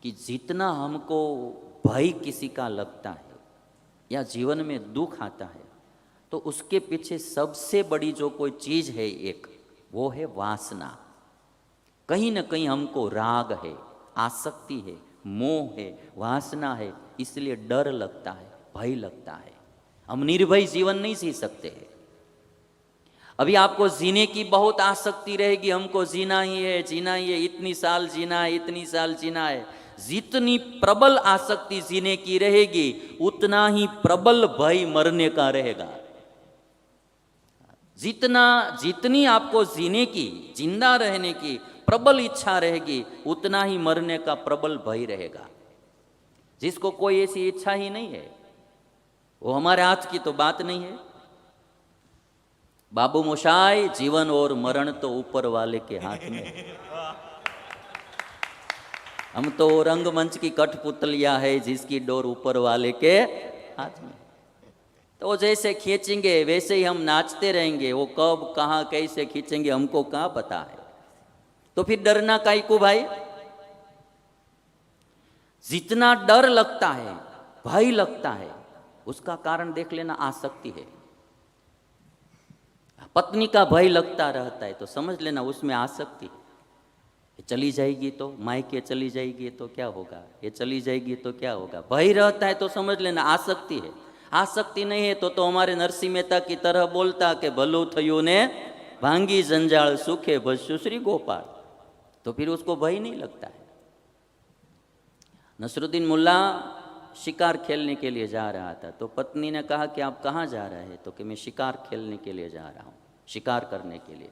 कि जितना हमको भय किसी का लगता है या जीवन में दुख आता है, तो उसके पीछे सबसे बड़ी जो कोई चीज है एक, वो है वासना। कहीं ना कहीं हमको राग है, आसक्ति है, मोह है, वासना है, इसलिए डर लगता है, भय लगता है। हम निर्भय जीवन नहीं जी सकते हैं। अभी आपको जीने की बहुत आसक्ति रहेगी, हमको जीना ही है, जीना ही है, इतनी साल जीना है, इतनी साल जीना है। जितनी प्रबल आसक्ति जीने की रहेगी, उतना ही प्रबल भय मरने का रहेगा। जितनी आपको जीने की, जिंदा रहने की प्रबल इच्छा रहेगी, उतना ही मरने का प्रबल भय रहेगा। जिसको कोई ऐसी इच्छा ही नहीं है, वो हमारे हाथ की तो बात नहीं है। बाबू मोशाय, जीवन और मरण तो ऊपर वाले के हाथ में है। हम तो रंगमंच की कठपुतलियां है जिसकी डोर ऊपर वाले के हाथ में। तो जैसे खींचेंगे वैसे ही हम नाचते रहेंगे। वो कब कहाँ कैसे खींचेंगे हमको कहाँ पता है। तो फिर डरना काहे को भाई? जितना डर लगता है, भय लगता है, उसका कारण देख लेना आसक्ति है। पत्नी का भय लगता रहता है तो समझ लेना उसमें आसक्ति है। ये चली जाएगी तो, मायके चली जाएगी तो क्या होगा, ये चली जाएगी तो क्या होगा। भय रहता है तो समझ लेना आसक्ति है। आसक्ति नहीं है तो हमारे नरसिंह मेहता की तरह बोलता कि भलू थयू ने भांगी जंजाल सुखे बस्यु श्री गोपाल। तो फिर उसको भय नहीं लगता है। नसरुद्दीन मुल्ला शिकार खेलने के लिए जा रहा था, तो पत्नी ने कहा कि आप कहाँ जा रहे हैं? तो कि मैं शिकार खेलने के लिए जा रहा हूँ, शिकार करने के लिए।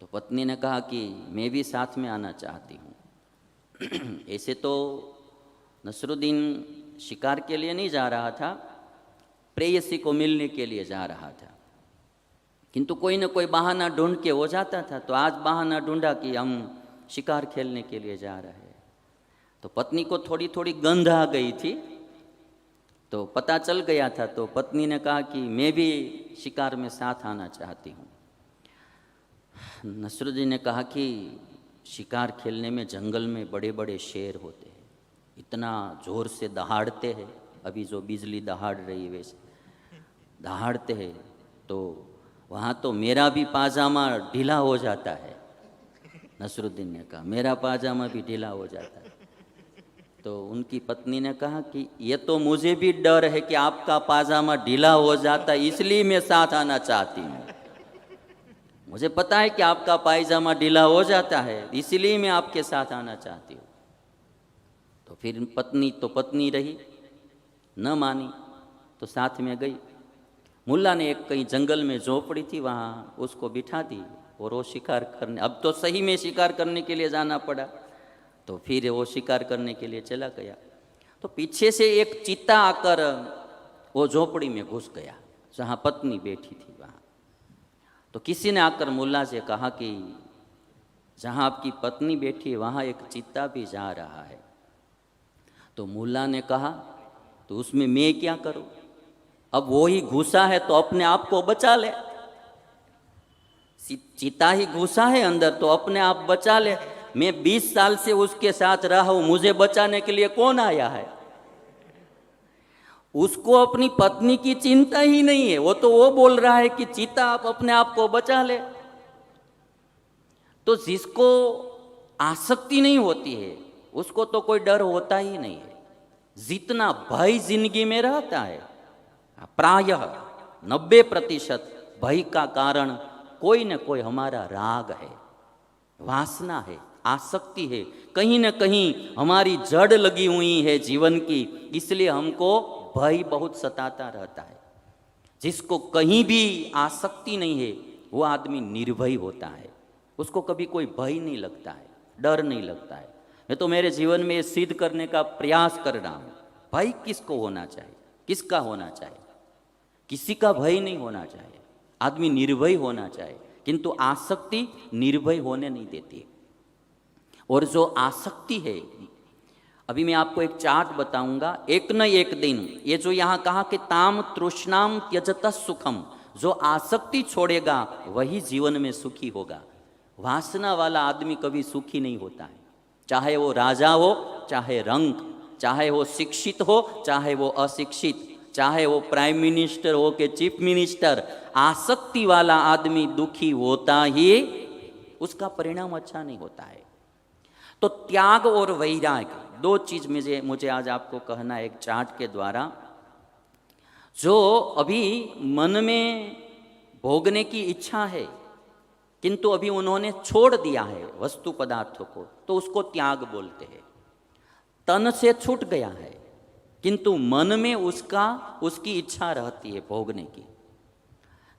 तो पत्नी ने कहा कि मैं भी साथ में आना चाहती हूँ। ऐसे तो नसरुद्दीन शिकार के लिए नहीं जा रहा था, प्रेयसी को मिलने के लिए जा रहा था। किंतु कोई न कोई बहाना ढूंढ के वो जाता था। तो आज बहाना ढूंढा कि हम शिकार खेलने के लिए जा रहे हैं। तो पत्नी को थोड़ी थोड़ी गंध आ गई थी, तो पता चल गया था। तो पत्नी ने कहा कि मैं भी शिकार में साथ आना चाहती हूँ। नसरुद्दीन ने कहा कि शिकार खेलने में जंगल में बड़े बड़े शेर होते हैं, इतना जोर से दहाड़ते हैं, अभी जो बिजली दहाड़ रही है वैसे दहाड़ते हैं। तो वहाँ तो मेरा भी पाजामा ढीला हो जाता है। नसरुद्दीन ने कहा मेरा पाजामा भी ढीला हो जाता है। तो उनकी पत्नी ने कहा कि ये तो मुझे भी डर है कि आपका पाजामा ढीला हो जाता है, इसलिए मैं साथ आना चाहती हूँ। मुझे पता है कि आपका पायजामा ढीला हो जाता है, इसलिए मैं आपके साथ आना चाहती हूँ। तो फिर पत्नी रही, न मानी तो साथ में गई। मुल्ला ने एक कहीं जंगल में झोपड़ी थी, वहाँ उसको बिठा दी और वो शिकार करने, अब तो सही में शिकार करने के लिए जाना पड़ा। तो फिर वो शिकार करने के लिए चला गया। तो पीछे से एक चीता आकर वो झोपड़ी में घुस गया जहाँ पत्नी बैठी थी वहाँ। तो किसी ने आकर मुल्ला से कहा कि जहाँ आपकी पत्नी बैठी है वहाँ एक चीता भी जा रहा है। तो मुल्ला ने कहा तो उसमें मैं क्या करूँ? अब वो ही घुसा है तो अपने आप को बचा ले। चीता ही घुसा है अंदर तो अपने आप बचा ले। मैं 20 साल से उसके साथ रहा हूं, मुझे बचाने के लिए कौन आया है? उसको अपनी पत्नी की चिंता ही नहीं है। वो बोल रहा है कि चीता आप अपने आप को बचा ले। तो जिसको आसक्ति नहीं होती है उसको तो कोई डर होता ही नहीं है। जितना भय जिंदगी में रहता है, प्रायः 90% भय का कारण कोई न कोई हमारा राग है, वासना है, आसक्ति है। कहीं न कहीं हमारी जड़ लगी हुई है जीवन की, इसलिए हमको भय बहुत सताता रहता है। जिसको कहीं भी आसक्ति नहीं है वो आदमी निर्भय होता है। उसको कभी कोई भय नहीं लगता है, डर नहीं लगता है। मैं तो मेरे जीवन में ये सिद्ध करने का प्रयास कर रहा हूँ, भय किसको होना चाहिए, किसका होना चाहिए? किसी का भय नहीं होना चाहिए। आदमी निर्भय होना चाहिए, किंतु आसक्ति निर्भय होने नहीं देती। और जो आसक्ति है, अभी मैं आपको एक चार्ट बताऊंगा, एक न एक दिन ये जो यहाँ कहा कि ताम तृष्णाम त्यजत सुखम, जो आसक्ति छोड़ेगा वही जीवन में सुखी होगा। वासना वाला आदमी कभी सुखी नहीं होता है, चाहे वो राजा हो चाहे रंग, चाहे वो शिक्षित हो चाहे वो अशिक्षित, चाहे वो प्राइम मिनिस्टर हो कि चीफ मिनिस्टर, आसक्ति वाला आदमी दुखी होता ही, उसका परिणाम अच्छा नहीं होता है। तो त्याग और वैराग्य दो चीज मुझे आज आपको कहना है एक चार्ट के द्वारा। जो अभी मन में भोगने की इच्छा है किंतु अभी उन्होंने छोड़ दिया है वस्तु पदार्थों को, तो उसको त्याग बोलते हैं। तन से छूट गया है किंतु मन में उसकी इच्छा रहती है भोगने की।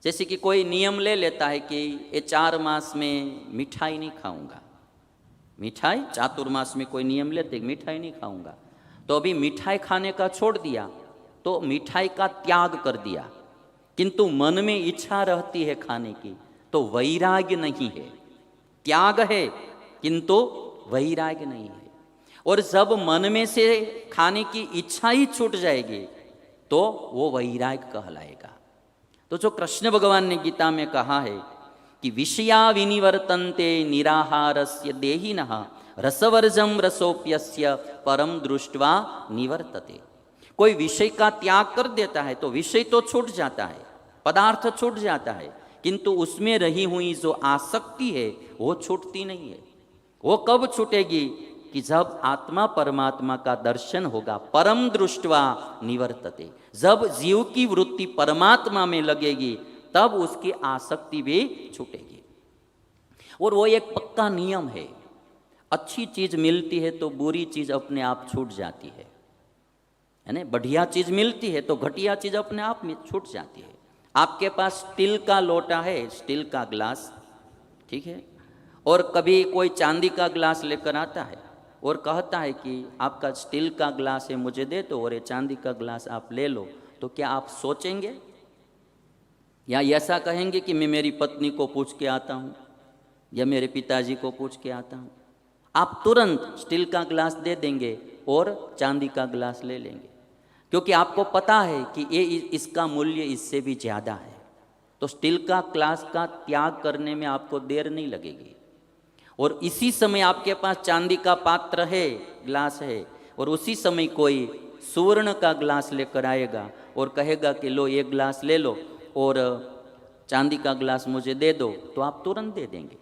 जैसे कि कोई नियम ले लेता है कि ये 4 मास में मिठाई नहीं खाऊंगा, मिठाई चातुर्मास में कोई नियम लेते मिठाई नहीं खाऊंगा, तो अभी मिठाई खाने का छोड़ दिया तो मिठाई का त्याग कर दिया, किंतु मन में इच्छा रहती है खाने की, तो वैराग्य नहीं है। त्याग है किंतु वैराग्य नहीं है। और जब मन में से खाने की इच्छा ही छूट जाएगी तो वो वैराग्य कहलाएगा। तो जो कृष्ण भगवान ने गीता में कहा है कि विषया विनिवर्तन्ते निराहारस्य देहिनः रसवर्जम रसोप्यस्य परम दृष्ट्वा निवर्तते। कोई विषय का त्याग कर देता है तो विषय तो छूट जाता है, पदार्थ छूट जाता है, किंतु उसमें रही हुई जो आसक्ति है वो छूटती नहीं है। वो कब छूटेगी कि जब आत्मा परमात्मा का दर्शन होगा, परम दृष्ट्वा निवर्तते। जब जीव की वृत्ति परमात्मा में लगेगी तब उसकी आसक्ति भी छूटेगी। और वो एक पक्का नियम है, अच्छी चीज मिलती है तो बुरी चीज अपने आप छूट जाती है ना। बढ़िया चीज मिलती है तो घटिया चीज अपने आप में छूट जाती है। आपके पास स्टील का लोटा है, स्टील का ग्लास, ठीक है, और कभी कोई चांदी का ग्लास लेकर आता है और कहता है कि आपका स्टील का ग्लास है मुझे दे दो और ये चांदी का ग्लास आप ले लो, तो क्या आप सोचेंगे या ऐसा कहेंगे कि मैं मेरी पत्नी को पूछ के आता हूँ या मेरे पिताजी को पूछ के आता हूँ? आप तुरंत स्टील का ग्लास दे देंगे और चांदी का ग्लास ले लेंगे, क्योंकि आपको पता है कि ये इसका मूल्य इससे भी ज़्यादा है। तो स्टील का ग्लास का त्याग करने में आपको देर नहीं लगेगी। और इसी समय आपके पास चांदी का पात्र है, ग्लास है, और उसी समय कोई सुवर्ण का ग्लास लेकर आएगा और कहेगा कि लो ये ग्लास ले लो और चांदी का ग्लास मुझे दे दो, तो आप तुरंत दे देंगे।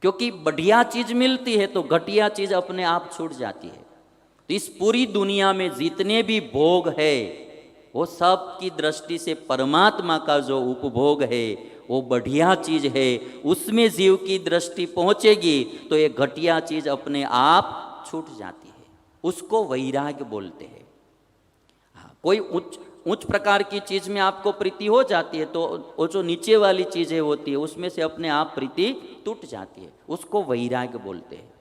क्योंकि बढ़िया चीज मिलती है तो घटिया चीज अपने आप छूट जाती है। तो इस पूरी दुनिया में जितने भी भोग है वो सब की दृष्टि से परमात्मा का जो उपभोग है वो बढ़िया चीज है। उसमें जीव की दृष्टि पहुंचेगी तो ये घटिया चीज अपने आप छूट जाती है। उसको वैराग्य बोलते हैं। कोई उच्च प्रकार की चीज में आपको प्रीति हो जाती है तो वो जो नीचे वाली चीजें होती है उसमें से अपने आप प्रीति टूट जाती है, उसको वैराग्य बोलते हैं।